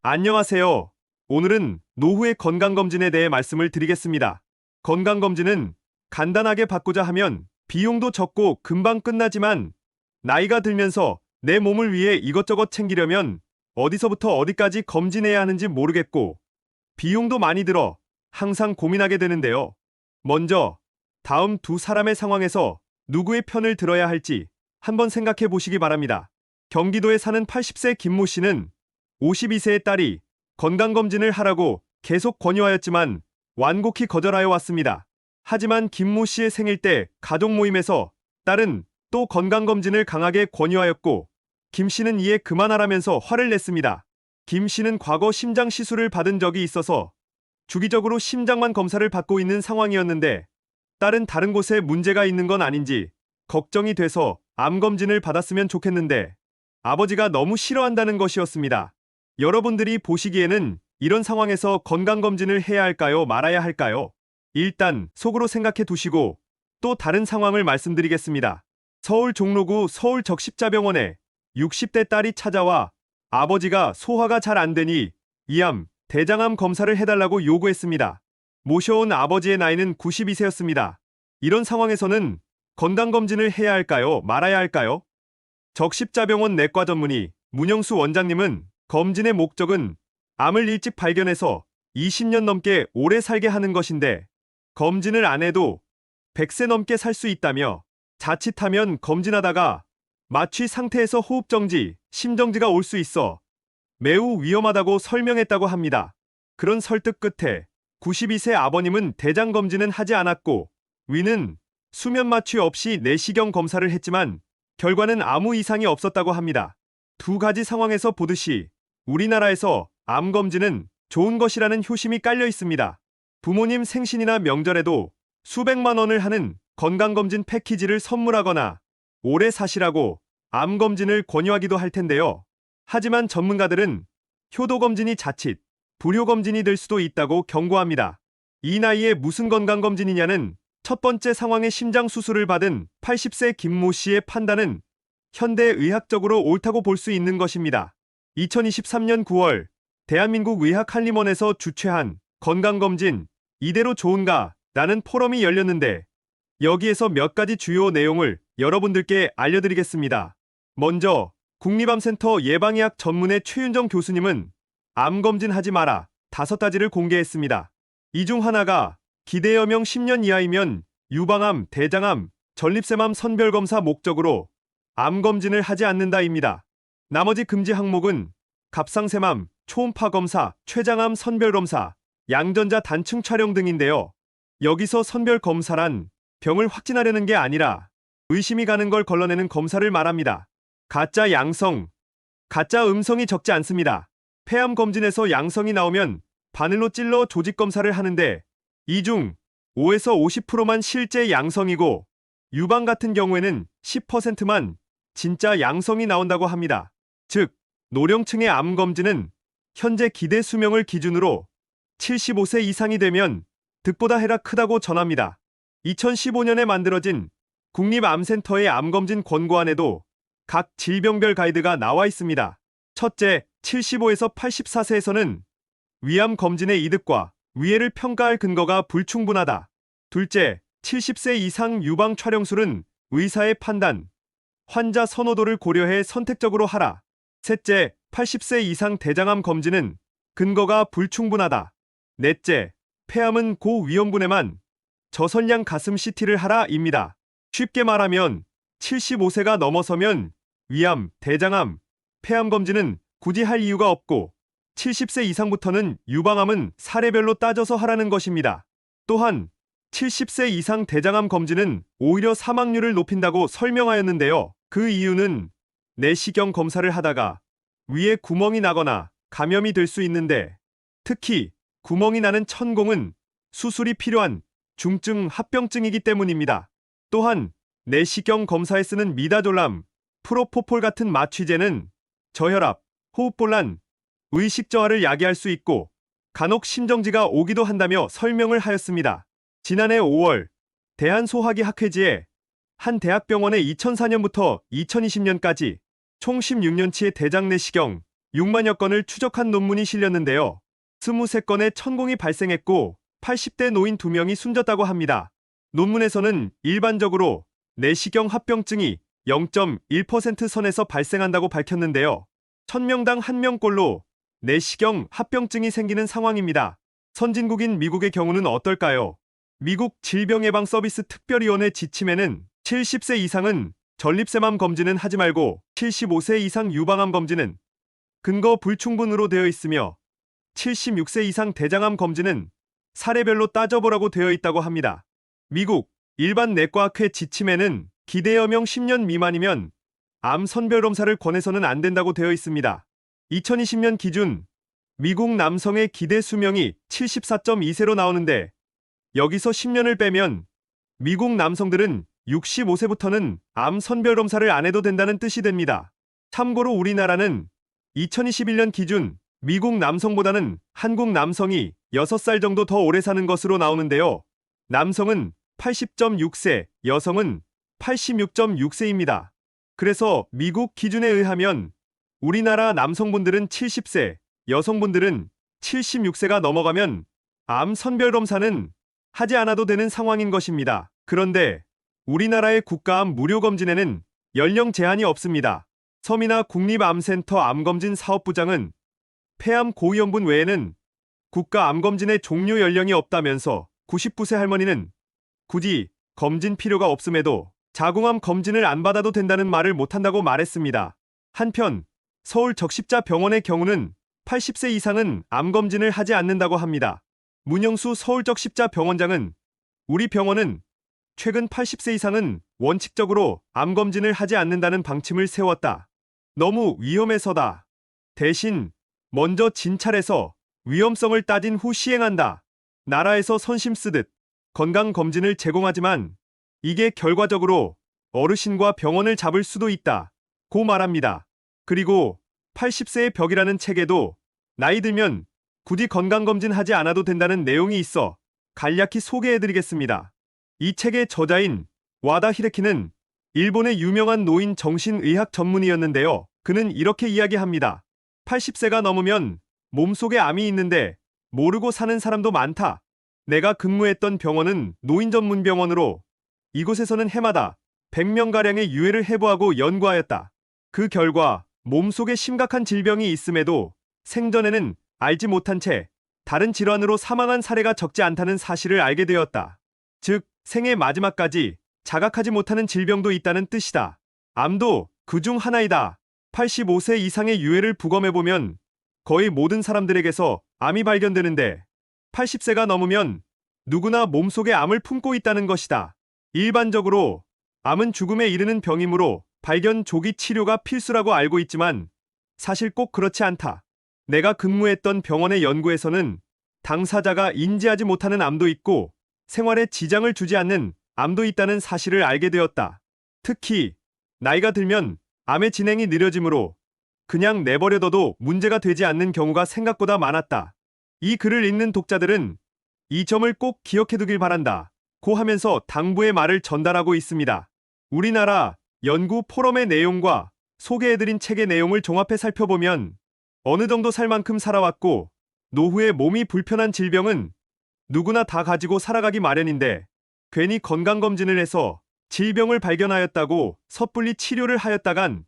안녕하세요. 오늘은 노후의 건강검진에 대해 말씀을 드리겠습니다. 건강검진은 간단하게 받고자 하면 비용도 적고 금방 끝나지만 나이가 들면서 내 몸을 위해 이것저것 챙기려면 어디서부터 어디까지 검진해야 하는지 모르겠고 비용도 많이 들어 항상 고민하게 되는데요. 먼저 다음 두 사람의 상황에서 누구의 편을 들어야 할지 한번 생각해 보시기 바랍니다. 경기도에 사는 80세 김모 씨는 52세의 딸이 건강검진을 하라고 계속 권유하였지만 완곡히 거절하여 왔습니다. 하지만 김모 씨의 생일 때 가족 모임에서 딸은 또 건강검진을 강하게 권유하였고 김 씨는 이에 그만하라면서 화를 냈습니다. 김 씨는 과거 심장 시술을 받은 적이 있어서 주기적으로 심장만 검사를 받고 있는 상황이었는데 딸은 다른 곳에 문제가 있는 건 아닌지 걱정이 돼서 암검진을 받았으면 좋겠는데 아버지가 너무 싫어한다는 것이었습니다. 여러분들이 보시기에는 이런 상황에서 건강검진을 해야 할까요? 말아야 할까요? 일단 속으로 생각해 두시고 또 다른 상황을 말씀드리겠습니다. 서울 종로구 서울적십자병원에 60대 딸이 찾아와 아버지가 소화가 잘 안 되니 이암, 대장암 검사를 해달라고 요구했습니다. 모셔온 아버지의 나이는 92세였습니다. 이런 상황에서는 건강검진을 해야 할까요? 말아야 할까요? 적십자병원 내과 전문의 문영수 원장님은 검진의 목적은 암을 일찍 발견해서 20년 넘게 오래 살게 하는 것인데 검진을 안 해도 100세 넘게 살 수 있다며 자칫하면 검진하다가 마취 상태에서 호흡정지, 심정지가 올 수 있어 매우 위험하다고 설명했다고 합니다. 그런 설득 끝에 92세 아버님은 대장 검진은 하지 않았고 위는 수면 마취 없이 내시경 검사를 했지만 결과는 아무 이상이 없었다고 합니다. 두 가지 상황에서 보듯이 우리나라에서 암 검진은 좋은 것이라는 효심이 깔려 있습니다. 부모님 생신이나 명절에도 수백만 원을 하는 건강검진 패키지를 선물하거나 오래 사시라고 암 검진을 권유하기도 할 텐데요. 하지만 전문가들은 효도검진이 자칫 불효검진이 될 수도 있다고 경고합니다. 이 나이에 무슨 건강검진이냐는 첫 번째 상황의 심장 수술을 받은 80세 김모 씨의 판단은 현대의학적으로 옳다고 볼 수 있는 것입니다. 2023년 9월 대한민국 의학한림원에서 주최한 건강검진 이대로 좋은가? 라는 포럼이 열렸는데 여기에서 몇 가지 주요 내용을 여러분들께 알려드리겠습니다. 먼저 국립암센터 예방의학 전문의 최윤정 교수님은 암검진하지 마라 5가지를 공개했습니다. 이 중 하나가 기대여명 10년 이하이면 유방암, 대장암, 전립선암 선별검사 목적으로 암검진을 하지 않는다입니다. 나머지 금지 항목은 갑상샘암, 초음파 검사, 췌장암 선별검사, 양전자 단층 촬영 등인데요. 여기서 선별검사란 병을 확진하려는 게 아니라 의심이 가는 걸 걸러내는 검사를 말합니다. 가짜 양성, 가짜 음성이 적지 않습니다. 폐암 검진에서 양성이 나오면 바늘로 찔러 조직 검사를 하는데 이 중 5에서 50%만 실제 양성이고 유방 같은 경우에는 10%만 진짜 양성이 나온다고 합니다. 즉, 노령층의 암 검진은 현재 기대 수명을 기준으로 75세 이상이 되면 득보다 해라 크다고 전합니다. 2015년에 만들어진 국립암센터의 암검진 권고안에도 각 질병별 가이드가 나와 있습니다. 첫째, 75에서 84세에서는 위암 검진의 이득과 위해를 평가할 근거가 불충분하다. 둘째, 70세 이상 유방 촬영술은 의사의 판단, 환자 선호도를 고려해 선택적으로 하라. 셋째, 80세 이상 대장암 검진은 근거가 불충분하다. 넷째, 폐암은 고위험군에만 저선량 가슴 CT를 하라입니다. 쉽게 말하면 75세가 넘어서면 위암, 대장암, 폐암 검진은 굳이 할 이유가 없고 70세 이상부터는 유방암은 사례별로 따져서 하라는 것입니다. 또한 70세 이상 대장암 검진은 오히려 사망률을 높인다고 설명하였는데요. 그 이유는 내시경 검사를 하다가 위에 구멍이 나거나 감염이 될 수 있는데 특히 구멍이 나는 천공은 수술이 필요한 중증 합병증이기 때문입니다. 또한 내시경 검사에 쓰는 미다졸람, 프로포폴 같은 마취제는 저혈압, 호흡곤란, 의식 저하를 야기할 수 있고 간혹 심정지가 오기도 한다며 설명을 하였습니다. 지난해 5월 대한소화기 학회지에 한 대학병원에 2004년부터 2020년까지 총 16년치의 대장 내시경, 6만여 건을 추적한 논문이 실렸는데요. 23건의 천공이 발생했고 80대 노인 2명이 숨졌다고 합니다. 논문에서는 일반적으로 내시경 합병증이 0.1% 선에서 발생한다고 밝혔는데요. 1000명당 1명꼴로 내시경 합병증이 생기는 상황입니다. 선진국인 미국의 경우는 어떨까요? 미국 질병예방서비스 특별위원회 지침에는 70세 이상은 전립선암 검진은 하지 말고 75세 이상 유방암 검진은 근거 불충분으로 되어 있으며 76세 이상 대장암 검진은 사례별로 따져보라고 되어 있다고 합니다. 미국 일반 내과학회 지침에는 기대여명 10년 미만이면 암 선별검사를 권해서는 안 된다고 되어 있습니다. 2020년 기준 미국 남성의 기대 수명이 74.2세로 나오는데 여기서 10년을 빼면 미국 남성들은 65세부터는 암 선별검사를 안 해도 된다는 뜻이 됩니다. 참고로 우리나라는 2021년 기준 미국 남성보다는 한국 남성이 6살 정도 더 오래 사는 것으로 나오는데요. 남성은 80.6세, 여성은 86.6세입니다. 그래서 미국 기준에 의하면 우리나라 남성분들은 70세, 여성분들은 76세가 넘어가면 암 선별검사는 하지 않아도 되는 상황인 것입니다. 그런데 우리나라의 국가암 무료검진에는 연령 제한이 없습니다. 서민아 국립암센터 암검진 사업부장은 폐암 고위험군 외에는 국가암검진의 종료 연령이 없다면서 99세 할머니는 굳이 검진 필요가 없음에도 자궁암 검진을 안 받아도 된다는 말을 못한다고 말했습니다. 한편 서울 적십자병원의 경우는 80세 이상은 암검진을 하지 않는다고 합니다. 문영수 서울적십자병원장은 우리 병원은 최근 80세 이상은 원칙적으로 암검진을 하지 않는다는 방침을 세웠다. 너무 위험해서다. 대신 먼저 진찰해서 위험성을 따진 후 시행한다. 나라에서 선심 쓰듯 건강검진을 제공하지만 이게 결과적으로 어르신과 병원을 잡을 수도 있다. 고 말합니다. 그리고 80세의 벽이라는 책에도 나이 들면 굳이 건강검진 하지 않아도 된다는 내용이 있어 간략히 소개해드리겠습니다. 이 책의 저자인 와다 히데키는 일본의 유명한 노인 정신의학 전문의였는데요. 그는 이렇게 이야기합니다. 80세가 넘으면 몸속에 암이 있는데 모르고 사는 사람도 많다. 내가 근무했던 병원은 노인 전문 병원으로 이곳에서는 해마다 100명가량의 유해를 해부하고 연구하였다. 그 결과 몸속에 심각한 질병이 있음에도 생전에는 알지 못한 채 다른 질환으로 사망한 사례가 적지 않다는 사실을 알게 되었다. 즉, 생의 마지막까지 자각하지 못하는 질병도 있다는 뜻이다. 암도 그중 하나이다. 85세 이상의 유해를 부검해보면 거의 모든 사람들에게서 암이 발견되는데 80세가 넘으면 누구나 몸속에 암을 품고 있다는 것이다. 일반적으로 암은 죽음에 이르는 병이므로 발견 조기 치료가 필수라고 알고 있지만 사실 꼭 그렇지 않다. 내가 근무했던 병원의 연구에서는 당사자가 인지하지 못하는 암도 있고 생활에 지장을 주지 않는 암도 있다는 사실을 알게 되었다. 특히 나이가 들면 암의 진행이 느려지므로 그냥 내버려둬도 문제가 되지 않는 경우가 생각보다 많았다. 이 글을 읽는 독자들은 이 점을 꼭 기억해두길 바란다. 고 하면서 당부의 말을 전달하고 있습니다. 우리나라 연구 포럼의 내용과 소개해드린 책의 내용을 종합해 살펴보면 어느 정도 살 만큼 살아왔고 노후에 몸이 불편한 질병은 누구나 다 가지고 살아가기 마련인데 괜히 건강검진을 해서 질병을 발견하였다고 섣불리 치료를 하였다간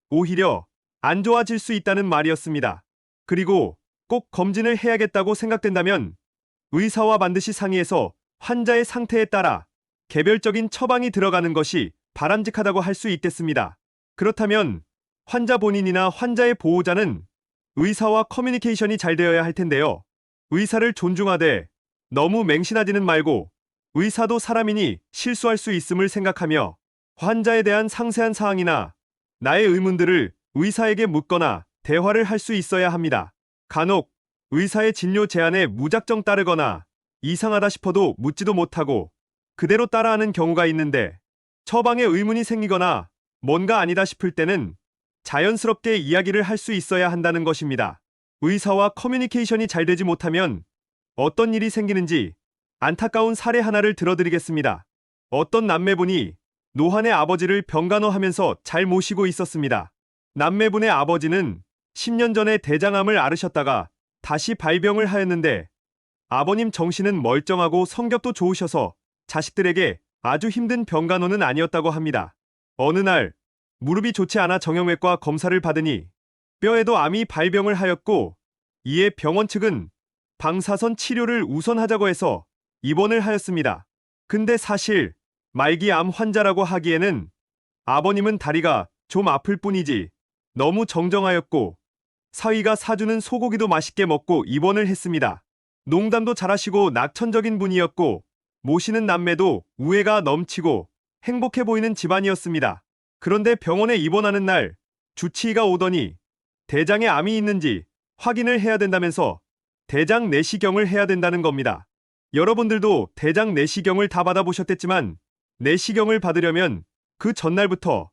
오히려 안 좋아질 수 있다는 말이었습니다. 그리고 꼭 검진을 해야겠다고 생각된다면 의사와 반드시 상의해서 환자의 상태에 따라 개별적인 처방이 들어가는 것이 바람직하다고 할 수 있겠습니다. 그렇다면 환자 본인이나 환자의 보호자는 의사와 커뮤니케이션이 잘 되어야 할 텐데요. 의사를 존중하되 너무 맹신하지는 말고 의사도 사람이니 실수할 수 있음을 생각하며 환자에 대한 상세한 사항이나 나의 의문들을 의사에게 묻거나 대화를 할 수 있어야 합니다. 간혹 의사의 진료 제안에 무작정 따르거나 이상하다 싶어도 묻지도 못하고 그대로 따라하는 경우가 있는데 처방에 의문이 생기거나 뭔가 아니다 싶을 때는 자연스럽게 이야기를 할 수 있어야 한다는 것입니다. 의사와 커뮤니케이션이 잘 되지 못하면 어떤 일이 생기는지 안타까운 사례 하나를 들어드리겠습니다. 어떤 남매분이 노환의 아버지를 병간호하면서 잘 모시고 있었습니다. 남매분의 아버지는 10년 전에 대장암을 앓으셨다가 다시 발병을 하였는데 아버님 정신은 멀쩡하고 성격도 좋으셔서 자식들에게 아주 힘든 병간호는 아니었다고 합니다. 어느 날 무릎이 좋지 않아 정형외과 검사를 받으니 뼈에도 암이 발병을 하였고 이에 병원 측은 방사선 치료를 우선하자고 해서 입원을 하였습니다. 근데 사실 말기 암 환자라고 하기에는 아버님은 다리가 좀 아플 뿐이지 너무 정정하였고 사위가 사주는 소고기도 맛있게 먹고 입원을 했습니다. 농담도 잘하시고 낙천적인 분이었고 모시는 남매도 우애가 넘치고 행복해 보이는 집안이었습니다. 그런데 병원에 입원하는 날 주치의가 오더니 대장에 암이 있는지 확인을 해야 된다면서 대장 내시경을 해야 된다는 겁니다. 여러분들도 대장 내시경을 다 받아보셨겠지만 내시경을 받으려면 그 전날부터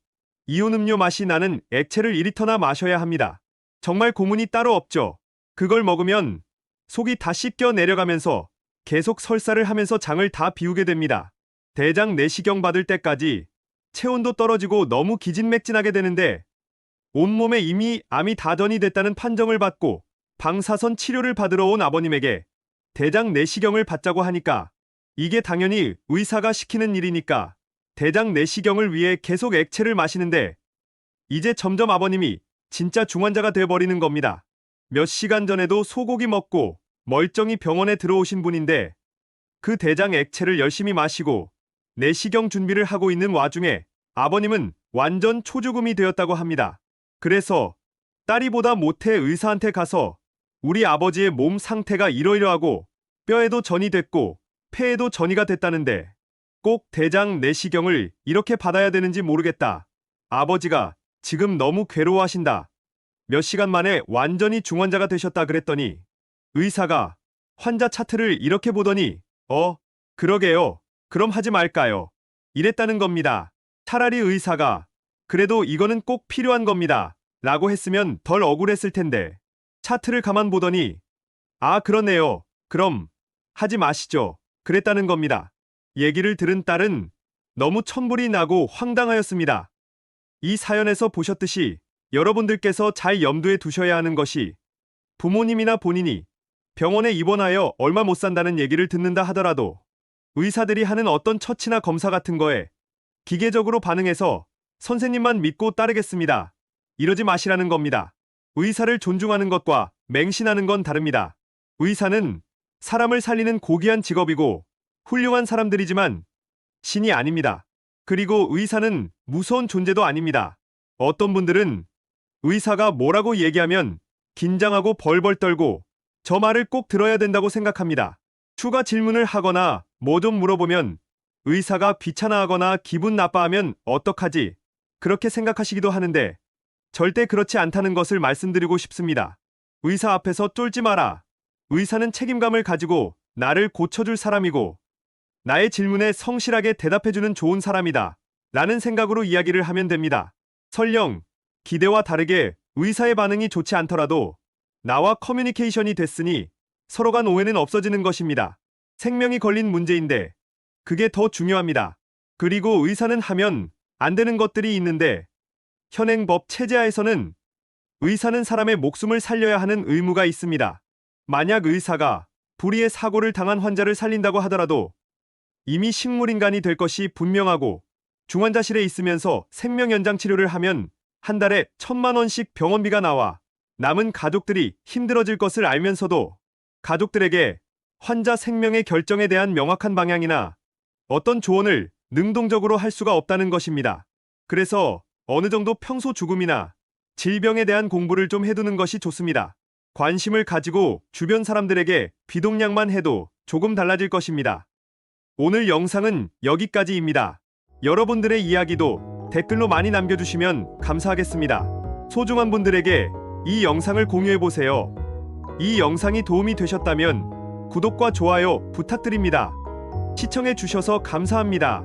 이온 음료 맛이 나는 액체를 2리터나 마셔야 합니다. 정말 고문이 따로 없죠. 그걸 먹으면 속이 다 씻겨 내려가면서 계속 설사를 하면서 장을 다 비우게 됩니다. 대장 내시경 받을 때까지 체온도 떨어지고 너무 기진맥진하게 되는데 온몸에 이미 암이 다전이 됐다는 판정을 받고 방사선 치료를 받으러 온 아버님에게 대장 내시경을 받자고 하니까 이게 당연히 의사가 시키는 일이니까 대장 내시경을 위해 계속 액체를 마시는데 이제 점점 아버님이 진짜 중환자가 돼버리는 겁니다. 몇 시간 전에도 소고기 먹고 멀쩡히 병원에 들어오신 분인데 그 대장 액체를 열심히 마시고 내시경 준비를 하고 있는 와중에 아버님은 완전 초죽음이 되었다고 합니다. 그래서 딸이 보다 못해 의사한테 가서 우리 아버지의 몸 상태가 이러이러하고 뼈에도 전이 됐고 폐에도 전이가 됐다는데 꼭 대장 내시경을 이렇게 받아야 되는지 모르겠다. 아버지가 지금 너무 괴로워하신다. 몇 시간 만에 완전히 중환자가 되셨다 그랬더니 의사가 환자 차트를 이렇게 보더니 그러게요. 그럼 하지 말까요? 이랬다는 겁니다. 차라리 의사가 그래도 이거는 꼭 필요한 겁니다. 라고 했으면 덜 억울했을 텐데 차트를 가만 보더니 그러네요. 그럼 하지 마시죠. 그랬다는 겁니다. 얘기를 들은 딸은 너무 천불이 나고 황당하였습니다. 이 사연에서 보셨듯이 여러분들께서 잘 염두에 두셔야 하는 것이 부모님이나 본인이 병원에 입원하여 얼마 못 산다는 얘기를 듣는다 하더라도 의사들이 하는 어떤 처치나 검사 같은 거에 기계적으로 반응해서 선생님만 믿고 따르겠습니다. 이러지 마시라는 겁니다. 의사를 존중하는 것과 맹신하는 건 다릅니다. 의사는 사람을 살리는 고귀한 직업이고 훌륭한 사람들이지만 신이 아닙니다. 그리고 의사는 무서운 존재도 아닙니다. 어떤 분들은 의사가 뭐라고 얘기하면 긴장하고 벌벌 떨고 저 말을 꼭 들어야 된다고 생각합니다. 추가 질문을 하거나 뭐 좀 물어보면 의사가 귀찮아하거나 기분 나빠하면 어떡하지? 그렇게 생각하시기도 하는데 절대 그렇지 않다는 것을 말씀드리고 싶습니다. 의사 앞에서 쫄지 마라. 의사는 책임감을 가지고 나를 고쳐줄 사람이고 나의 질문에 성실하게 대답해주는 좋은 사람이다. 라는 생각으로 이야기를 하면 됩니다. 설령 기대와 다르게 의사의 반응이 좋지 않더라도 나와 커뮤니케이션이 됐으니 서로 간 오해는 없어지는 것입니다. 생명이 걸린 문제인데 그게 더 중요합니다. 그리고 의사는 하면 안 되는 것들이 있는데 현행법 체제하에서는 의사는 사람의 목숨을 살려야 하는 의무가 있습니다. 만약 의사가 불의의 사고를 당한 환자를 살린다고 하더라도 이미 식물인간이 될 것이 분명하고 중환자실에 있으면서 생명연장 치료를 하면 한 달에 1,000만 원씩 병원비가 나와 남은 가족들이 힘들어질 것을 알면서도 가족들에게 환자 생명의 결정에 대한 명확한 방향이나 어떤 조언을 능동적으로 할 수가 없다는 것입니다. 그래서 어느 정도 평소 죽음이나 질병에 대한 공부를 좀 해두는 것이 좋습니다. 관심을 가지고 주변 사람들에게 비동량만 해도 조금 달라질 것입니다. 오늘 영상은 여기까지입니다. 여러분들의 이야기도 댓글로 많이 남겨주시면 감사하겠습니다. 소중한 분들에게 이 영상을 공유해보세요. 이 영상이 도움이 되셨다면 구독과 좋아요 부탁드립니다. 시청해주셔서 감사합니다.